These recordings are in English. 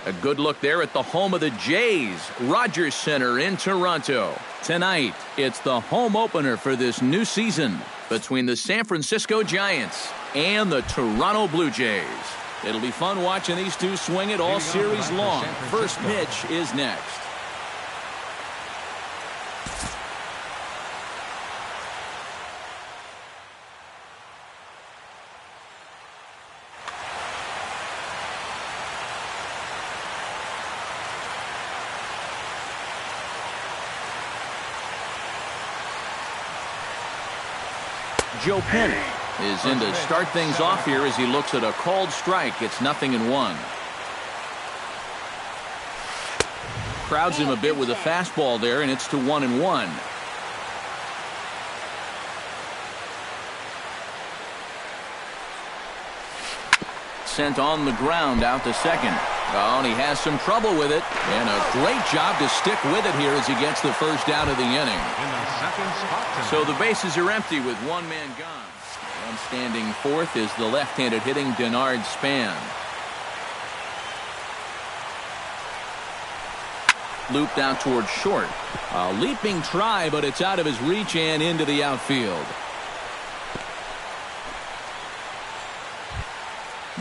A good look there at the home of the Jays, Rogers Center in Toronto. Tonight, it's the home opener for this new season between the San Francisco Giants and the Toronto Blue Jays. It'll be fun watching these two swing it all series long. First pitch is next. Joe Penn is in to start things off here as he looks at a called strike. It's 0-1. Crowds him a bit with a fastball there, and it's to 1-1. Sent on the ground out to second. Oh, and he has some trouble with it, and a great job to stick with it here as he gets the first out of the inning. So the bases are empty with one man gone. And standing fourth is the left-handed hitting Denard Span. Looped out towards short. A leaping try, but it's out of his reach and into the outfield.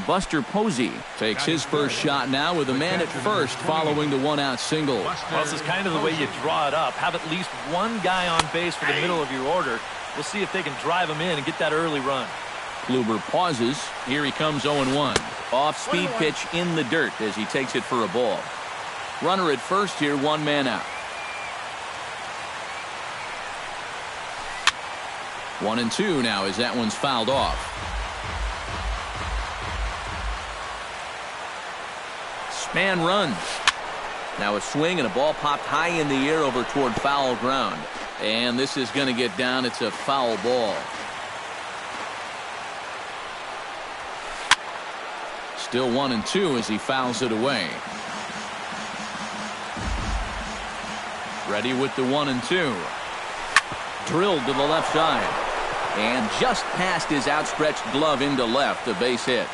Buster Posey takes his first shot now with a man at first following the one-out single. Well, this is kind of the way you draw it up. Have at least one guy on base for the middle of your order. We'll see if they can drive him in and get that early run. Kluber pauses. Here he comes 0-1. Off-speed pitch in the dirt as he takes it for a ball. Runner at first here, one man out. 1-2 now as that one's fouled off. Span runs. Now a swing and a ball popped high in the air over toward foul ground. And this is going to get down. It's a foul ball. Still 1-2 as he fouls it away. Ready with the 1-2. Drilled to the left side. And just past his outstretched glove into left, a base hit.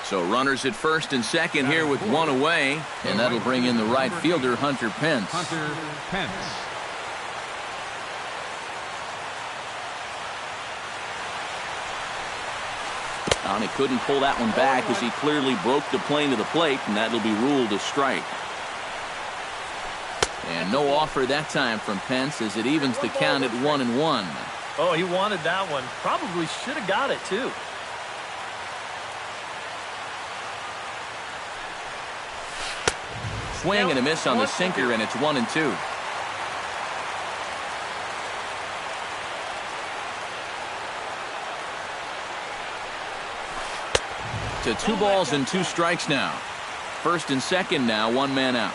So runners at first and second here with one away, and that'll bring in the right fielder, Hunter Pence. And he couldn't pull that one back as he clearly broke the plane of the plate, and that'll be ruled a strike. And no offer that time from Pence as it evens the count at 1-1. Oh, he wanted that one. Probably should have got it, too. Swing and a miss on the sinker, and it's 1-2. To 2 balls and 2 strikes now. First and second now, one man out.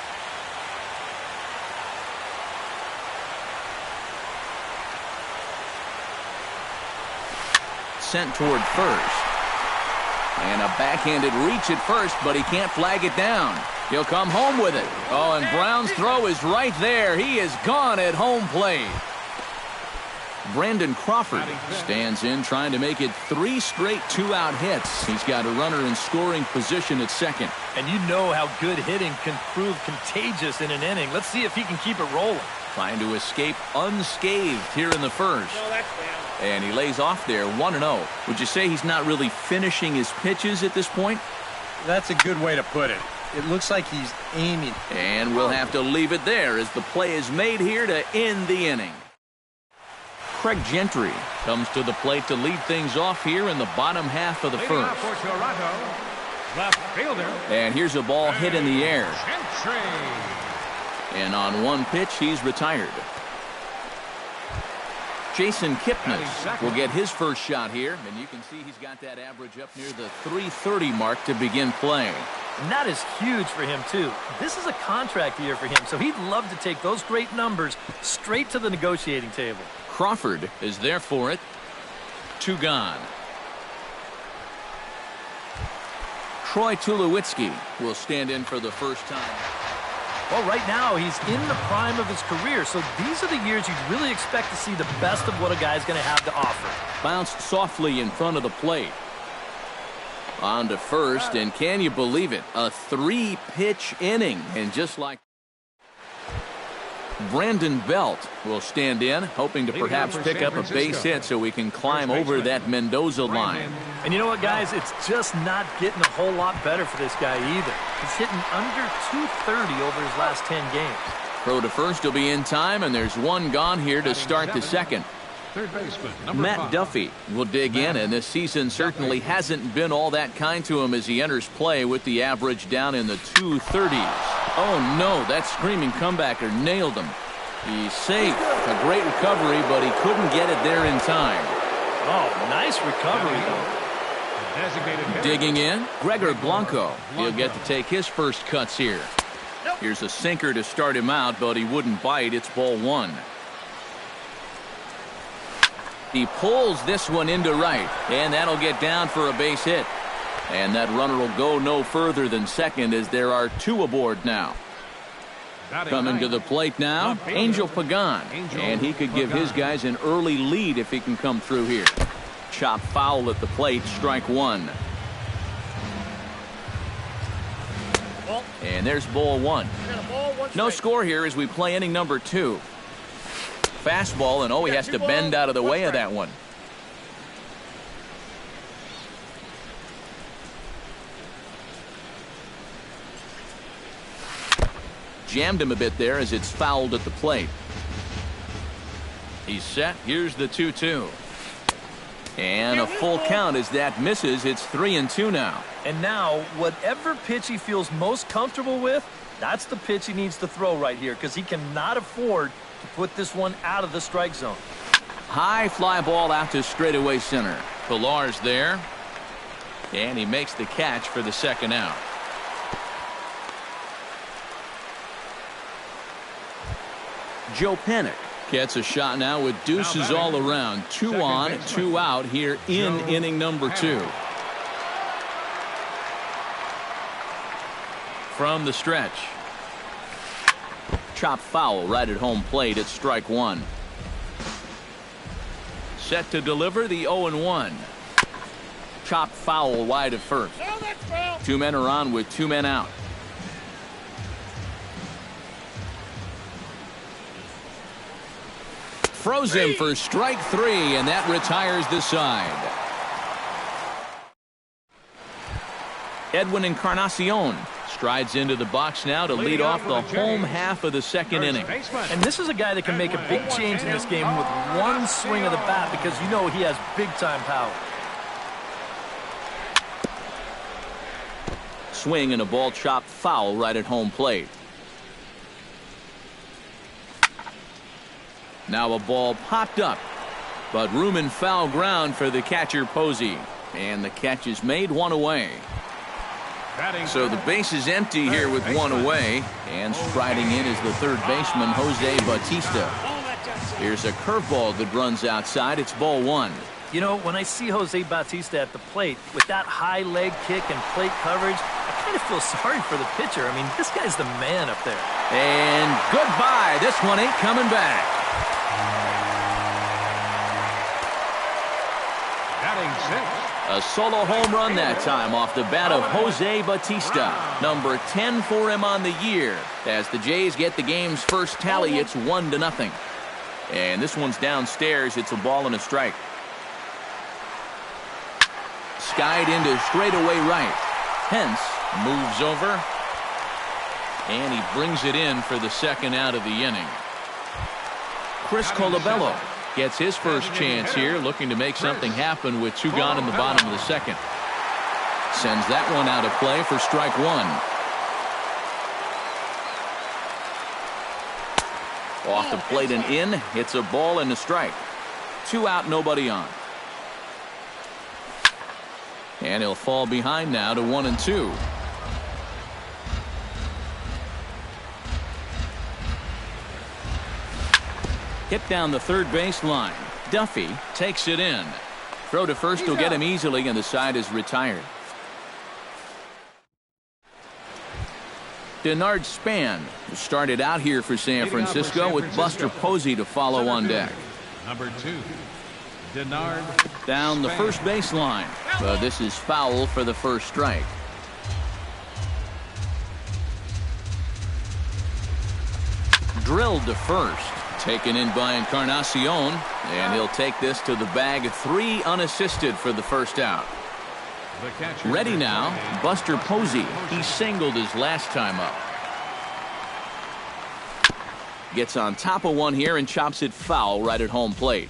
Sent toward first. And a backhanded reach at first, but he can't flag it down. He'll come home with it. Oh, and Brown's throw is right there. He is gone at home plate. Brandon Crawford stands in trying to make it 3 straight 2-out hits. He's got a runner in scoring position at second. And you know how good hitting can prove contagious in an inning. Let's see if he can keep it rolling. Trying to escape unscathed here in the first. And he lays off there 1-0. Would you say he's not really finishing his pitches at this point? That's a good way to put it. It looks like he's aiming. And we'll have to leave it there as the play is made here to end the inning. Craig Gentry comes to the plate to lead things off here in the bottom half of the first. And here's a ball hit in the air. And on one pitch, he's retired. Jason Kipnis will get his first shot here, and you can see he's got that average up near the .330 mark to begin playing. And that is huge for him, too. This is a contract year for him, so he'd love to take those great numbers straight to the negotiating table. Crawford is there for it. 2 gone. Troy Tulowitzki will stand in for the first time. Well, right now, he's in the prime of his career, so these are the years you'd really expect to see the best of what a guy's going to have to offer. Bounced softly in front of the plate. On to first, and can you believe it? A 3-pitch inning, and just like Brandon Belt will stand in, hoping to perhaps pick up a base hit so we can climb over that Mendoza line. And you know what, guys? It's just not getting a whole lot better for this guy either. He's hitting under 230 over his last 10 games. Throw to first will be in time, and there's one gone here to start the second. Third baseman, Matt 5. Duffy will dig in, and this season certainly hasn't been all that kind to him as he enters play with the average down in the 230s. Oh no, that screaming comebacker nailed him. He's safe. A great recovery, but he couldn't get it there in time. Oh, nice recovery, though. Digging in, Gregor Blanco. He'll get to take his first cuts here. Here's a sinker to start him out, but he wouldn't bite. It's ball 1. He pulls this one into right, and that'll get down for a base hit. And that runner will go no further than second as there are 2 aboard now. Coming to the plate now, Angel Pagan. And he could give his guys an early lead if he can come through here. Chop foul at the plate, strike 1. And there's ball 1. No score here as we play inning number 2. Fastball, and he has to bend out of the way of that one. Jammed him a bit there as it's fouled at the plate. He's set. Here's the 2-2. And a full count as that misses. It's 3-2 now. And now, whatever pitch he feels most comfortable with, that's the pitch he needs to throw right here, because he cannot afford to put this one out of the strike zone. High fly ball out to straightaway center. Pilar's there. And he makes the catch for the second out. Joe Panik gets a shot now with deuces all around. 2 on, 2 out here in inning number 2. From the stretch. Chop foul right at home plate at strike 1. Set to deliver the 0-1. Chop foul wide of first. 2 men are on with 2 men out. Froze him for strike 3, and that retires the side. Edwin Encarnacion strides into the box now to lead off the home half of the second inning. And this is a guy that can make a big change in this game with one swing of the bat, because you know he has big-time power. Swing and a ball chopped foul right at home plate. Now a ball popped up, but room and foul ground for the catcher Posey. And the catch is made, 1 away. So the base is empty here with 1 away. And striding in is the third baseman, Jose Bautista. Here's a curveball that runs outside. It's ball 1. You know, when I see Jose Bautista at the plate with that high leg kick and plate coverage, I kind of feel sorry for the pitcher. I mean, this guy's the man up there. And goodbye. This one ain't coming back. A solo home run that time off the bat of Jose Bautista. Number 10 for him on the year. As the Jays get the game's first tally, it's 1-0. And this one's downstairs. It's a ball and a strike. Skied into straightaway right. Hence moves over. And he brings it in for the second out of the inning. Chris Colabello gets his first chance here, looking to make something happen with 2 gone in the bottom of the second. Sends that one out of play for strike 1. Off the plate and in. It's a ball and a strike. 2 out, nobody on. And he'll fall behind now to 1-2. Hit down the third base line. Duffy takes it in. Throw to first will get him easily, and the side is retired. Denard Span started out here for San Francisco with Buster Posey to follow on deck. Number 2. Down the first baseline. But this is foul for the first strike. Drilled to first. Taken in by Encarnacion. And he'll take this to the bag. 3 unassisted for the first out. Ready now, Buster Posey. He singled his last time up. Gets on top of one here and chops it foul right at home plate.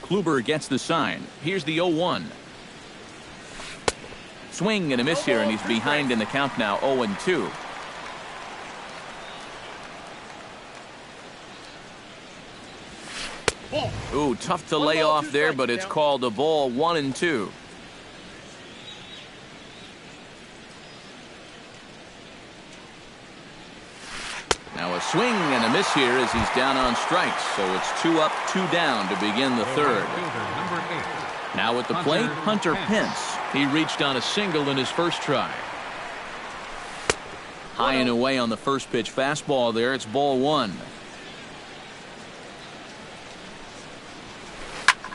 Kluber gets the sign. Here's the 0-1. Swing and a miss here, and he's behind in the count now, 0-2. Ooh, tough to lay off there, but it's called a ball, 1-2. Now a swing and a miss here as he's down on strikes. So it's 2 up, 2 down to begin the third. Now at the plate, Hunter Pence. He reached on a single in his first try. High and away on the first pitch fastball there. It's ball 1.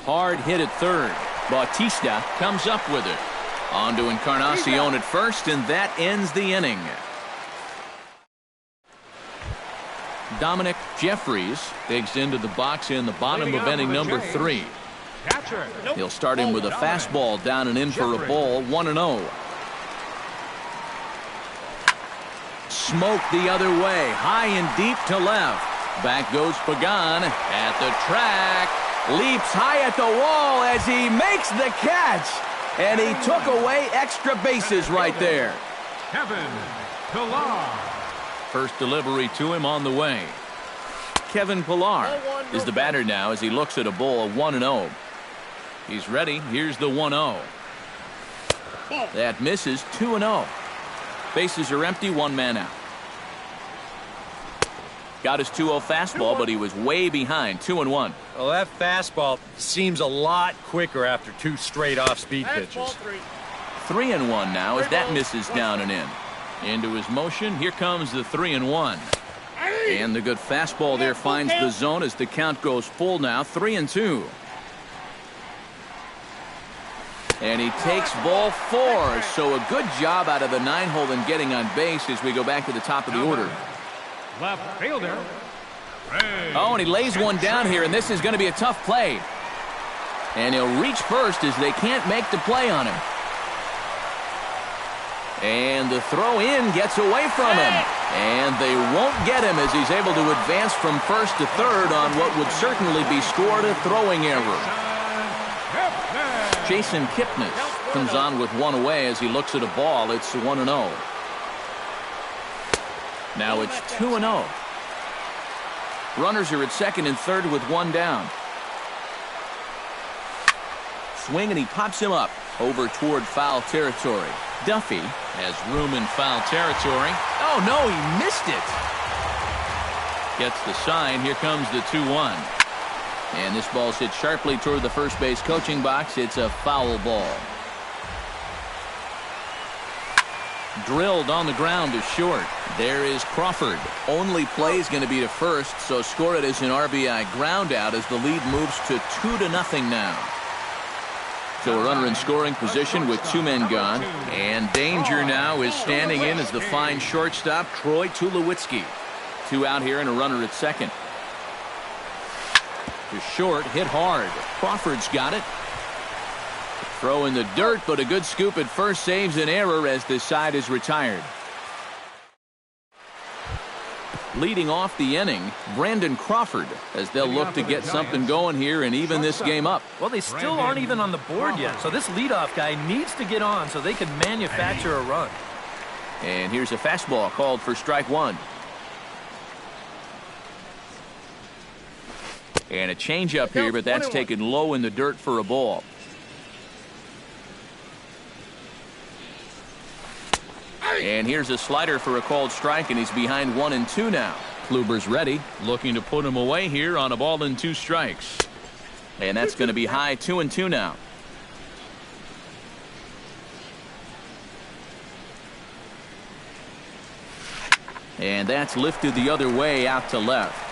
Hard hit at third. Bautista comes up with it. On to Encarnacion at first, and that ends the inning. Dominic Jeffries digs into the box in the bottom of inning number 3. He'll start him with a fastball down and in for a ball, 1-0. Smoke the other way, high and deep to left. Back goes Pagan at the track. Leaps high at the wall as he makes the catch. And he took away extra bases right there. Kevin Pillar. First delivery to him on the way. Kevin Pillar is the batter now as he looks at a ball, 1-0. He's ready. Here's the 1-0. That misses, 2-0. Bases are empty, 1 man out. Got his 2-0 fastball, but he was way behind, 2-1. Well, that fastball seems a lot quicker after 2 straight off-speed pitches. 3-1 now as that misses down and in. Into his motion, here comes the 3-1. And the good fastball there finds the zone as the count goes full now, 3-2. And he takes ball 4, so a good job out of the 9-hole in getting on base as we go back to the top of the order. Left fielder. Oh, and he lays one down here, and this is going to be a tough play. And he'll reach first as they can't make the play on him. And the throw in gets away from him. And they won't get him as he's able to advance from first to third on what would certainly be scored a throwing error. Jason Kipnis comes on with 1 away as he looks at a ball. It's 1-0. Now it's 2-0. Runners are at second and third with 1 down. Swing and he pops him up over toward foul territory. Duffy has room in foul territory. Oh no, he missed it. Gets the sign. Here comes the 2-1. And this ball's hit sharply toward the first base coaching box. It's a foul ball. Drilled on the ground to short. There is Crawford. Only play is going to be to first, so score it as an RBI ground out as the lead moves to 2-0 now. So a runner in scoring position with 2 men gone. And danger now is standing in as the fine shortstop, Troy Tulowitzki. 2 out here and a runner at second. To short, hit hard. Crawford's got it. Throw in the dirt, but a good scoop at first saves an error as this side is retired. Leading off the inning, Brandon Crawford, as they'll look to get something going here and even this game up. Well, they still aren't even on the board yet, so this leadoff guy needs to get on so they can manufacture a run. And here's a fastball called for strike 1. And a changeup here, but that's taken low in the dirt for a ball. And here's a slider for a called strike, and he's behind 1-2 now. Kluber's ready, looking to put him away here on a ball and 2 strikes. And that's going to be high, 2-2 now. And that's lifted the other way out to left.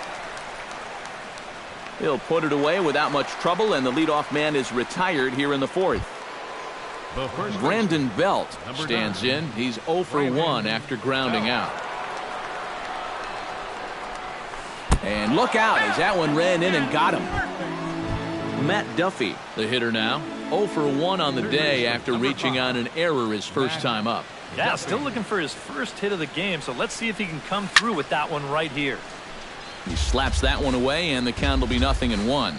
He'll put it away without much trouble, and the leadoff man is retired here in the fourth. Brandon Belt stands in. He's 0 for 1 after grounding out. And look out as that one ran in and got him. Matt Duffy, the hitter now, 0 for 1 on the day after reaching on an error his first time up. Yeah, still looking for his first hit of the game, so let's see if he can come through with that one right here. He slaps that one away, and the count will be 0-1.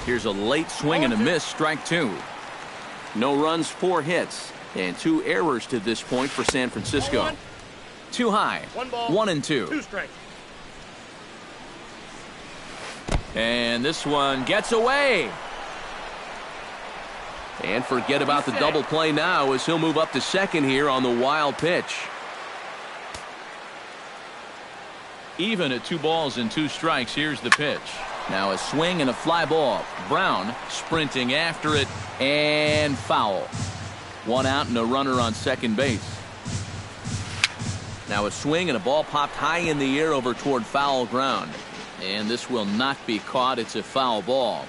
Here's a late swing and a miss, strike 2. No runs, 4 hits, and 2 errors to this point for San Francisco. Too high, 1-2. 2 strikes. And this one gets away. And forget about the double play now as he'll move up to second here on the wild pitch. Even at 2 balls and 2 strikes, here's the pitch. Now a swing and a fly ball. Brown sprinting after it and foul. 1 out and a runner on second base. Now a swing and a ball popped high in the air over toward foul ground. And this will not be caught. It's a foul ball.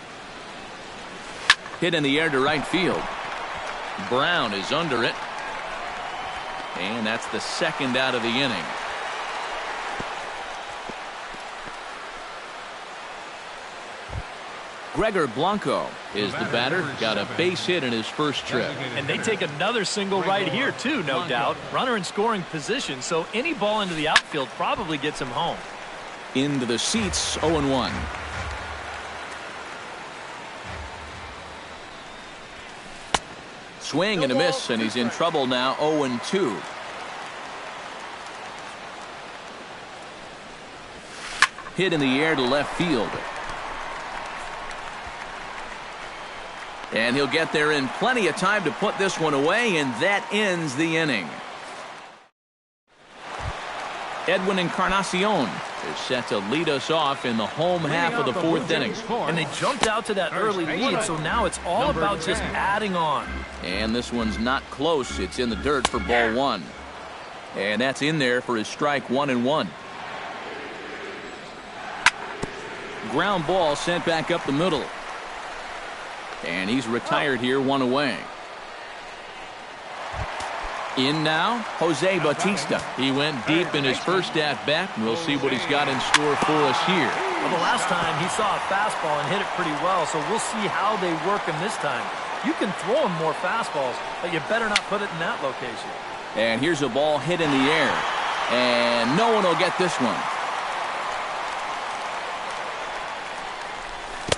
Hit in the air to right field. Brown is under it. And that's the second out of the inning. Gregor Blanco is the batter. Got a base hit in his first trip. And they take another single right here, too, no doubt. Runner in scoring position, so any ball into the outfield probably gets him home. Into the seats, 0-1. Swing and a miss, and he's in trouble now, 0-2. Hit in the air to left field. And he'll get there in plenty of time to put this one away, and that ends the inning. Edwin Encarnacion is set to lead us off in the home half of the fourth inning. And they jumped out to that early lead, so now it's all about just adding on. And this one's not close. It's in the dirt for ball 1. And that's in there for his strike 1-1. Ground ball sent back up the middle. And he's retired here, 1 away. In now, Jose Bautista. He went deep in his first at-bat, and we'll see what he's got in store for us here. Well, the last time he saw a fastball and hit it pretty well, so we'll see how they work him this time. You can throw him more fastballs, but you better not put it in that location. And here's a ball hit in the air. And no one will get this one.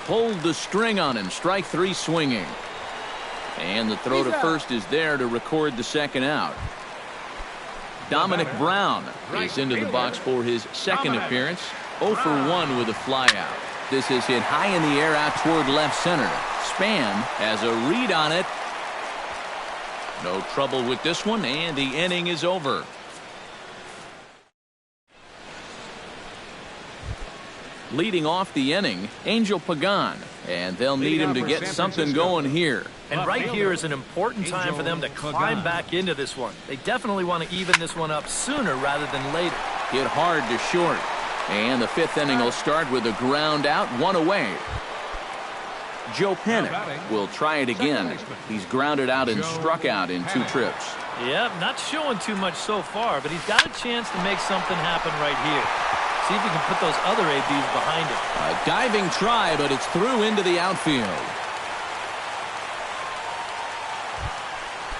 Pulled the string on him. Strike 3 swinging. And the throw to first is there to record the second out. Dominic Brown is into the box for his second appearance. 0 for 1 with a fly out. This is hit high in the air out toward left center. Span has a read on it. No trouble with this one, and the inning is over. Leading off the inning, Angel Pagan, and they'll need him to get something going here. And right here is an important time for them to climb back into this one. They definitely want to even this one up sooner rather than later. Hit hard to short. And the 5th inning will start with a ground out, 1 away. Joe Panic will try it again. He's grounded out and struck out in 2 trips. Yep, not showing too much so far, but he's got a chance to make something happen right here. See if he can put those other ABs behind him. A diving try, but it's through into the outfield.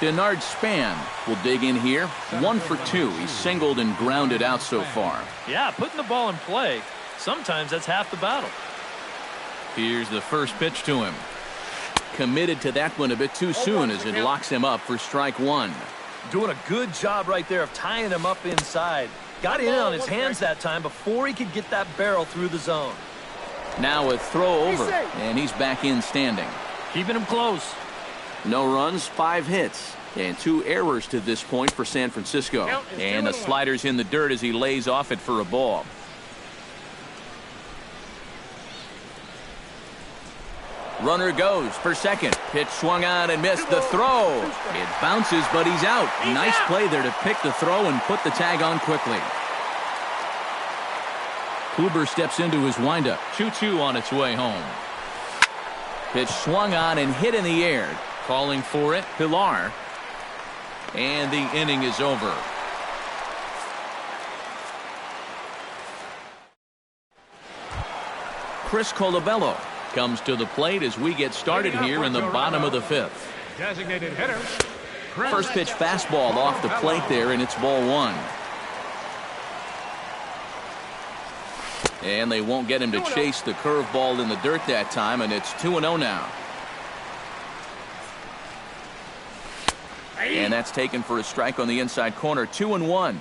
Denard Span will dig in here. 1 for 2. He's singled and grounded out so far. Yeah, putting the ball in play, sometimes that's half the battle. Here's the first pitch to him. Committed to that one a bit too soon as it locks him up for strike 1. Doing a good job right there of tying him up inside. Got in on his hands that time before he could get that barrel through the zone. Now a throw over, and he's back in standing. Keeping him close. No runs, 5 hits, and 2 errors to this point for San Francisco. And the slider's in the dirt as he lays off it for a ball. Runner goes for second. Pitch swung on and missed the throw. It bounces, but he's out. Nice play there to pick the throw and put the tag on quickly. Kluber steps into his windup. 2-2 on its way home. Pitch swung on and hit in the air. Calling for it, Pilar. And the inning is over. Chris Colabello comes to the plate as we get started here in the bottom of the fifth. Designated hitter. First pitch fastball off the plate there, and it's ball one. And they won't get him to chase the curveball in the dirt that time, and it's 2-0 now. And that's taken for a strike on the inside corner. 2-1.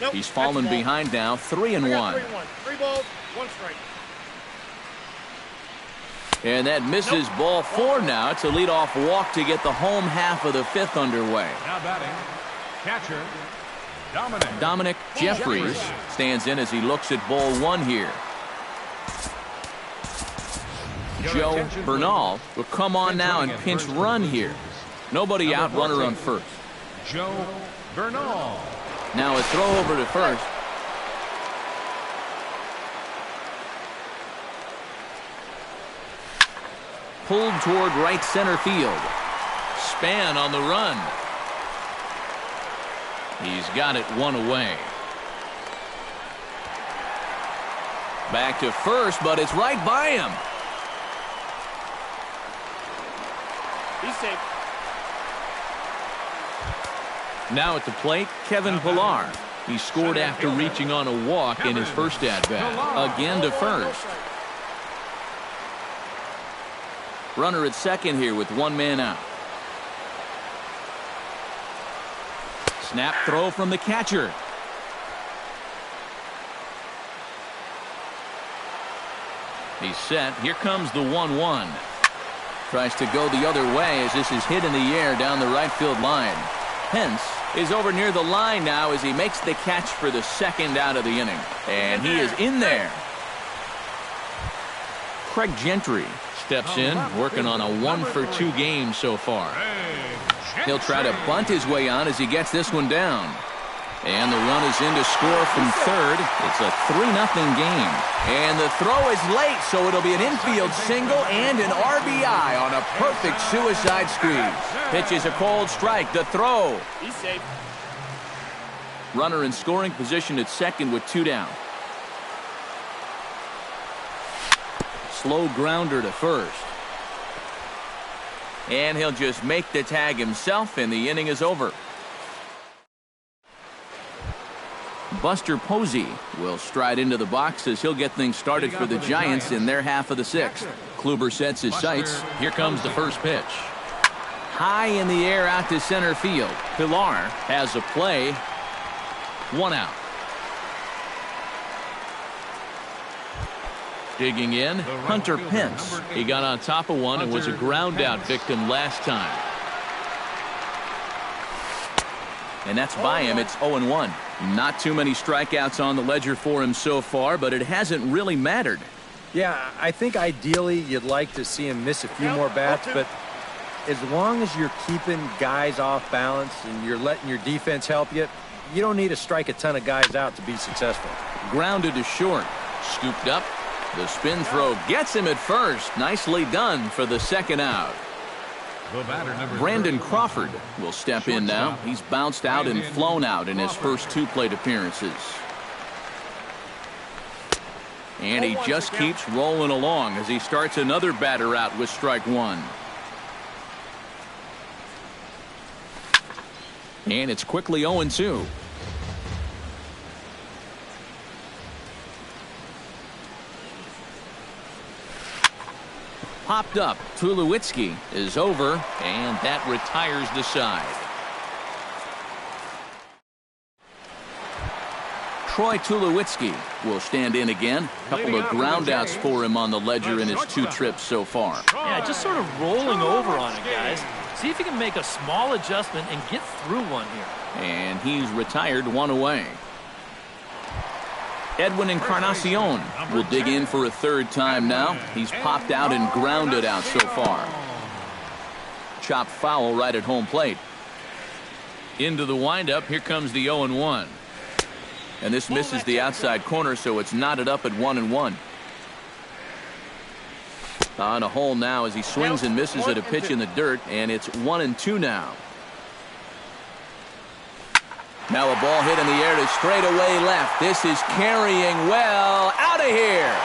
Nope, he's fallen behind now. 3-1. 3 balls, 1 strike. And that misses ball 4 now to lead off walk to get the home half of the fifth underway. Now batting, catcher, Dominic Jeffries stands in as he looks at ball 1 here. Joe Bernal will come on now and pinch run here. Nobody out, runner on first. Joe Bernal. Now a throw over to first. Pulled toward right center field. Span on the run. He's got it 1 away. Back to first, but it's right by him. He's safe. Now at the plate, Kevin Pilar. He scored after reaching on a walk in his first at-bat. Again to first. Runner at second here with 1 man out. Snap throw from the catcher. He's set. Here comes the 1-1. Tries to go the other way as this is hit in the air down the right field line. Pence is over near the line now as he makes the catch for the second out of the inning. And he is in there. Craig Gentry steps in, working on a 1-for-2 game so far. He'll try to bunt his way on as he gets this one down. And the run is in to score from third. It's a 3-0 game. And the throw is late, so it'll be an infield single and an RBI on a perfect suicide squeeze. Pitch is a cold strike. The throw. He's safe. Runner in scoring position at second with 2 down. Slow grounder to first. And he'll just make the tag himself, and the inning is over. Buster Posey will stride into the box as he'll get things started for the Giants in their half of the sixth. Kluber sets his sights. Here comes the first pitch. High in the air out to center field. Pilar has a play. 1 out. Digging in, Hunter Pence. He got on top of one and was a ground out victim last time. And that's by him. It's 0-1. Not too many strikeouts on the ledger for him so far, but it hasn't really mattered. Yeah, I think ideally you'd like to see him miss a few more bats, but as long as you're keeping guys off balance and you're letting your defense help you, you don't need to strike a ton of guys out to be successful. Grounded to short. Scooped up. The spin throw gets him at first. Nicely done for the second out. Brandon Crawford will step in now. He's bounced out and flown out in his first 2 plate appearances. And he just keeps rolling along as he starts another batter out with strike 1. And it's quickly 0-2. Popped up. Tulowitzki is over, and that retires the side. Troy Tulowitzki will stand in again. A couple of groundouts for him on the ledger in his 2 trips so far. Yeah, just sort of rolling over on it, guys. See if he can make a small adjustment and get through one here. And he's retired 1 away. Edwin Encarnacion will dig in for a 3rd time now. He's popped out and grounded out so far. Chopped foul right at home plate. Into the windup, here comes the 0-1. And this misses the outside corner, so it's knotted up at 1-1. On a hole now as he swings and misses at a pitch in the dirt, and it's 1-2 now. Now a ball hit in the air to straightaway left. This is carrying well. Out of here.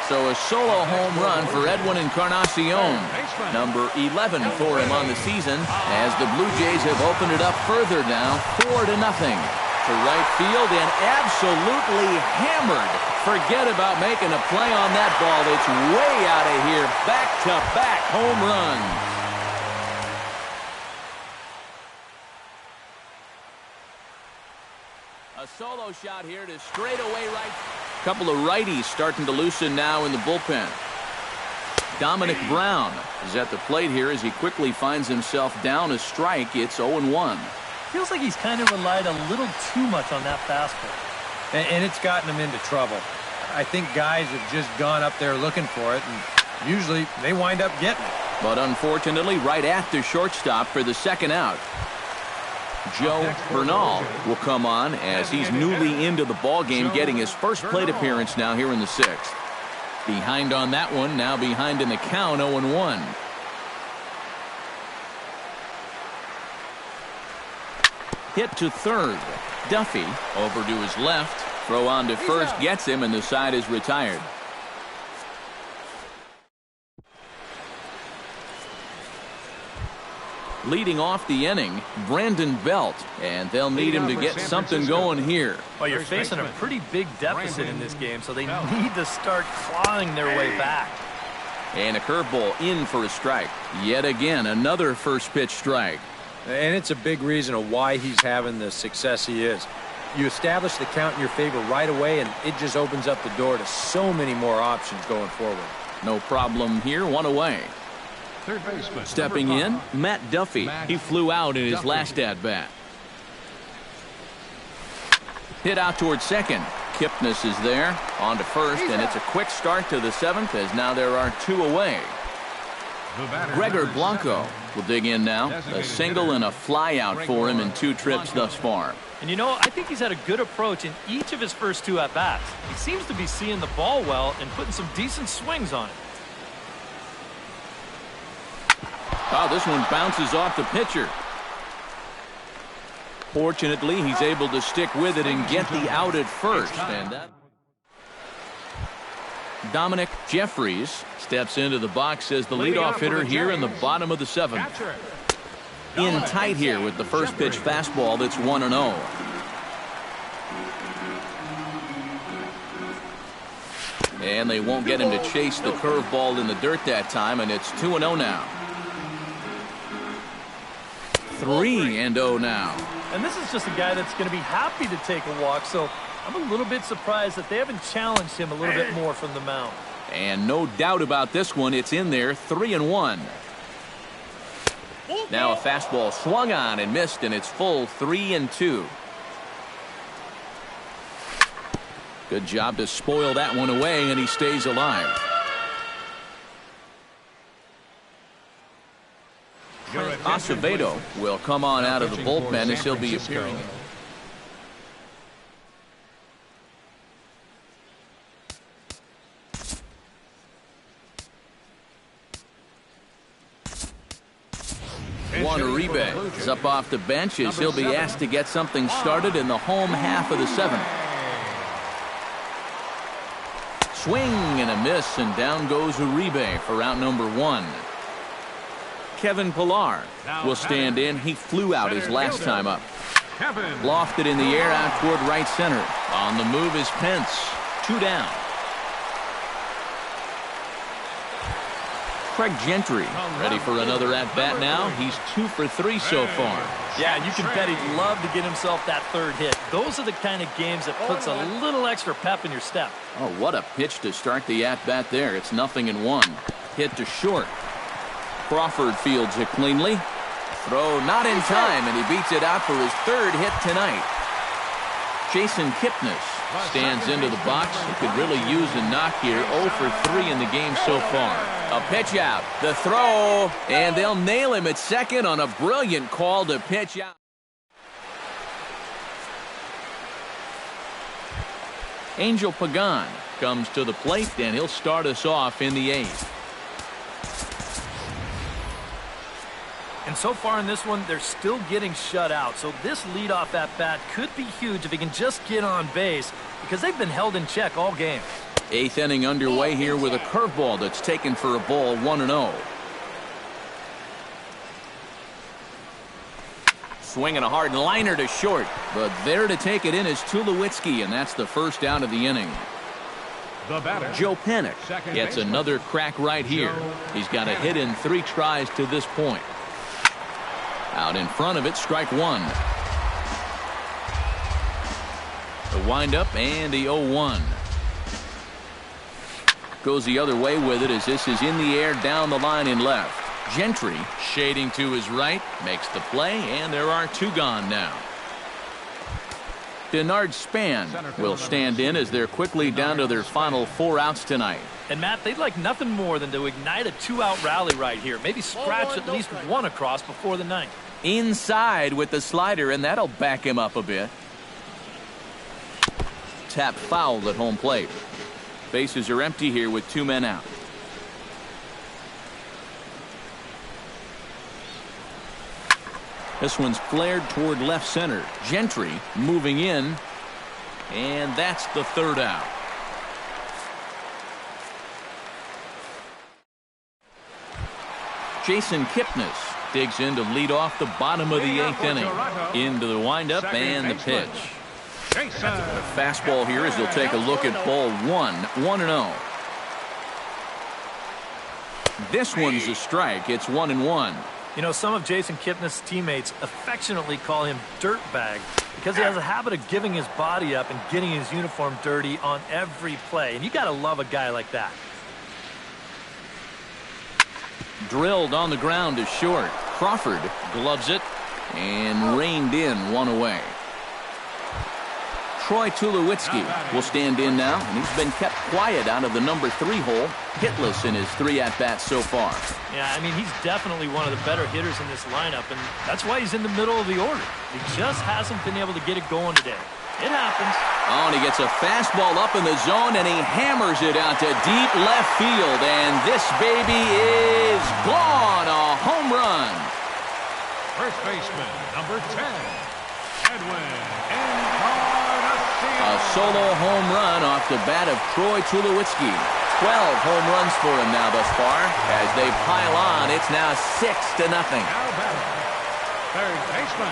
So a solo home run for Edwin Encarnacion. Number 11 for him on the season as the Blue Jays have opened it up further now, 4-0. To right field and absolutely hammered. Forget about making a play on that ball. It's way out of here. Back-to-back home runs. A solo shot here to straightaway right. Couple of righties starting to loosen now in the bullpen. Dominic Brown is at the plate here as he quickly finds himself down a strike. It's 0-1. Feels like he's kind of relied a little too much on that fastball. And it's gotten him into trouble. I think guys have just gone up there looking for it, and usually they wind up getting it. But unfortunately, right at the shortstop for the second out. Joe Bernal will come on as he's newly into the ballgame, getting his first plate appearance now here in the sixth. Behind on that one, now behind in the count, 0-1. Hit to third. Duffy over to his left. Throw on to first gets him, and the side is retired. Leading off the inning, Brandon Belt, and they'll need him to get something going here. Well, you're facing a pretty big deficit in this game, so they need to start clawing their way back. And a curveball in for a strike. Yet again, another first pitch strike. And it's a big reason of why he's having the success he is. You establish the count in your favor right away, and it just opens up the door to so many more options going forward. No problem here, one away. Third baseman. Stepping in, Matt Duffy. He flew out in his last at-bat. Hit out towards second. Kipnis is there. On to first, and it's a quick start to the seventh as now there are two away. Gregor Blanco will dig in now. A single and a fly out for him in 2 trips thus far. And you know, I think he's had a good approach in each of his first 2 at-bats. He seems to be seeing the ball well and putting some decent swings on it. Oh, this one bounces off the pitcher. Fortunately, he's able to stick with it and get the out at first. And that Dominic Jeffries steps into the box as the leadoff hitter here in the bottom of the 7th. In tight here with the first pitch fastball that's 1-0. And they won't get him to chase the curveball in the dirt that time, and it's 2-0 now. 3-0 now. And this is just a guy that's going to be happy to take a walk, so I'm a little bit surprised that they haven't challenged him a little bit more from the mound. And no doubt about this one, it's in there, 3-1. Now a fastball swung on and missed, and it's full 3-2. Good job to spoil that one away, and he stays alive. Acevedo will come on out of the bullpen as he'll be appearing. Juan Uribe is up off the bench as he'll be asked to get something started in the home half of the 7th. Swing and a miss, and down goes Uribe for out number 1. Kevin Pillar will stand in. He flew out his last time up. Lofted in the air out toward right center. On the move is Pence. 2 down. Craig Gentry ready for another at-bat now. He's 2 for 3 so far. Yeah, and you can bet he'd love to get himself that 3rd hit. Those are the kind of games that puts a little extra pep in your step. Oh, what a pitch to start the at-bat there. It's 0-1. Hit to short. Crawford fields it cleanly. Throw not in time, and he beats it out for his 3rd hit tonight. Jason Kipnis Stands into the box. He could really use a knock here. 0 for 3 in the game so far. A pitch out. The throw. And they'll nail him at second on a brilliant call to pitch out. Angel Pagan comes to the plate, and he'll start us off in the 8th. And so far in this one, they're still getting shut out. So this leadoff at bat could be huge if he can just get on base, because they've been held in check all game. 8th inning underway here with a curveball that's taken for a ball, 1-0. Swinging a hard liner to short, but there to take it in is Tulowitzki, and that's the first out of the inning. The batter, Joe Panik gets another crack right here. He's got a hit in 3 tries to this point. Out in front of it, strike 1. The windup and the 0-1. Goes the other way with it as this is in the air down the line in left. Gentry shading to his right, makes the play, and there are 2 gone now. Denard Span will stand in as they're quickly down to their final 4 outs tonight. And, Matt, they'd like nothing more than to ignite a 2-out rally right here. Maybe scratch at least 1 across before the 9th. Inside with the slider, and that'll back him up a bit. Tap foul at home plate. Bases are empty here with 2 men out. This one's flared toward left center. Gentry moving in, and that's the 3rd out. Jason Kipnis digs in to lead off the bottom of the 8th inning. Into the windup and the pitch. A fastball here as they'll take a look at ball 1, 1-0. This one's a strike. It's 1-1. You know, some of Jason Kipnis' teammates affectionately call him Dirtbag because he has a habit of giving his body up and getting his uniform dirty on every play. And you got to love a guy like that. Drilled on the ground to short. Crawford gloves it and reined in 1 away. Troy Tulowitzki will stand in now, and he's been kept quiet out of the number 3 hole, hitless in his 3 at-bats so far. Yeah, I mean, he's definitely one of the better hitters in this lineup, and that's why he's in the middle of the order. He just hasn't been able to get it going today. It happens. Oh, and he gets a fastball up in the zone, and he hammers it out to deep left field, and this baby is gone. A home run. First baseman, number 10, Edwin. A solo home run off the bat of Troy Tulowitzki. 12 home runs for him now thus far. As they pile on, it's now 6-0. Now batting, third baseman.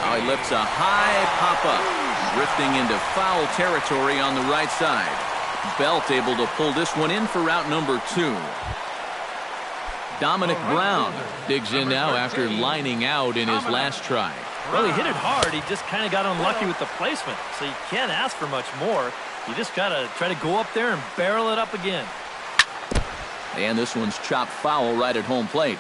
Now he lifts a high pop-up, drifting into foul territory on the right side. Belt able to pull this one in for out number 2. Dominic Brown digs in now after lining out in his last try. Well, he hit it hard. He just kind of got unlucky with the placement. So you can't ask for much more. You just got to try to go up there and barrel it up again. And this one's chopped foul right at home plate.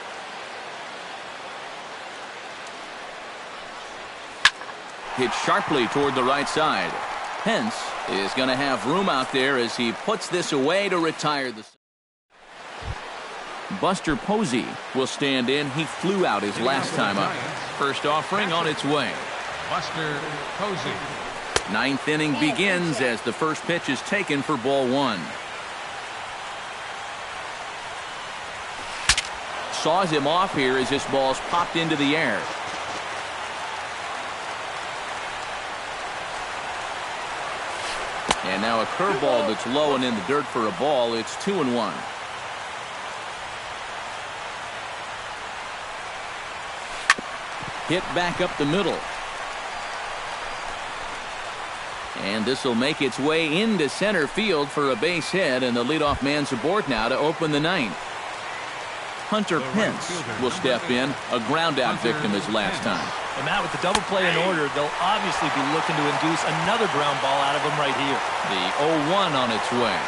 Hit sharply toward the right side. Pence is going to have room out there as he puts this away to retire the... Buster Posey will stand in. He flew out his last time up. First offering on its way. Buster Posey. 9th inning begins as the first pitch is taken for ball 1. Saws him off here as this ball's popped into the air. And now a curveball that's low and in the dirt for a ball. It's 2-1. Hit back up the middle. And this will make its way into center field for a base hit, and the leadoff man's aboard now to open the 9th. Hunter Pence will step in, a ground-out victim his last time. And Matt, with the double play in order, they'll obviously be looking to induce another ground ball out of him right here. The 0-1 on its way.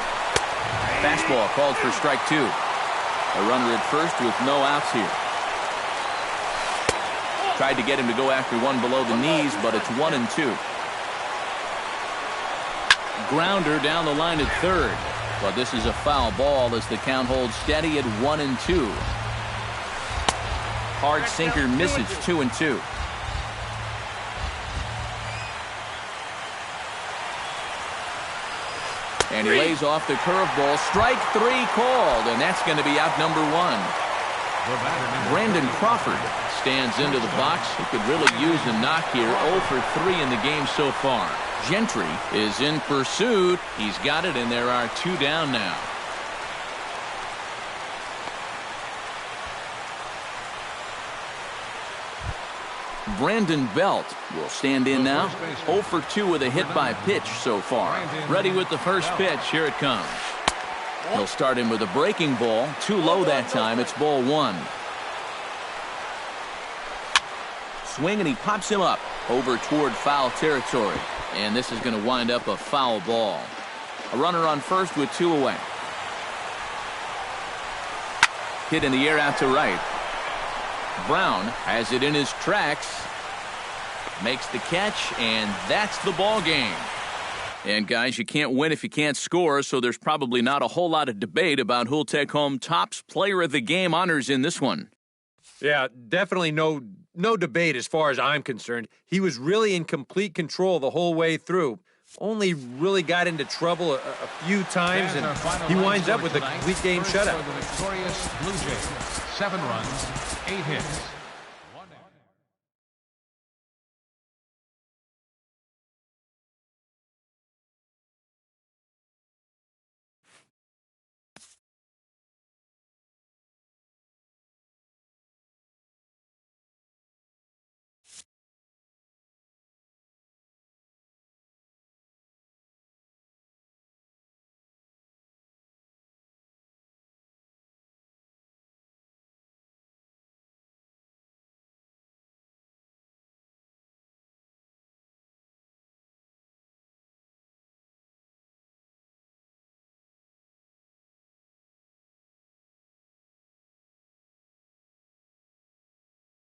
Fastball called for strike 2. A runner at first with no outs here. Tried to get him to go after one below the knees, but it's 1-2. Grounder down the line at third. But this is a foul ball as the count holds steady at 1-2. Hard sinker misses 2-2. And he lays off the curveball. Strike 3 called, and that's going to be out number 1. Brandon Crawford stands into the box. He could really use a knock here. 0 for 3 in the game so far. Gentry is in pursuit. He's got it, and there are 2 down now. Brandon Belt will stand in now. 0 for 2 with a hit by pitch so far. Ready with the first pitch. Here it comes. He'll start in with a breaking ball. Too low that time. It's ball 1. Swing, and he pops him up over toward foul territory. And this is going to wind up a foul ball. A runner on first with 2 away. Hit in the air out to right. Brown has it in his tracks. Makes the catch, and that's the ball game. And guys, you can't win if you can't score, so there's probably not a whole lot of debate about who'll take home Topps Player of the Game honors in this one. Yeah, definitely no debate as far as I'm concerned. He was really in complete control the whole way through. Only really got into trouble a few times, and he winds up with a complete game shutout. The victorious Blue Jays, 7 runs, 8 hits.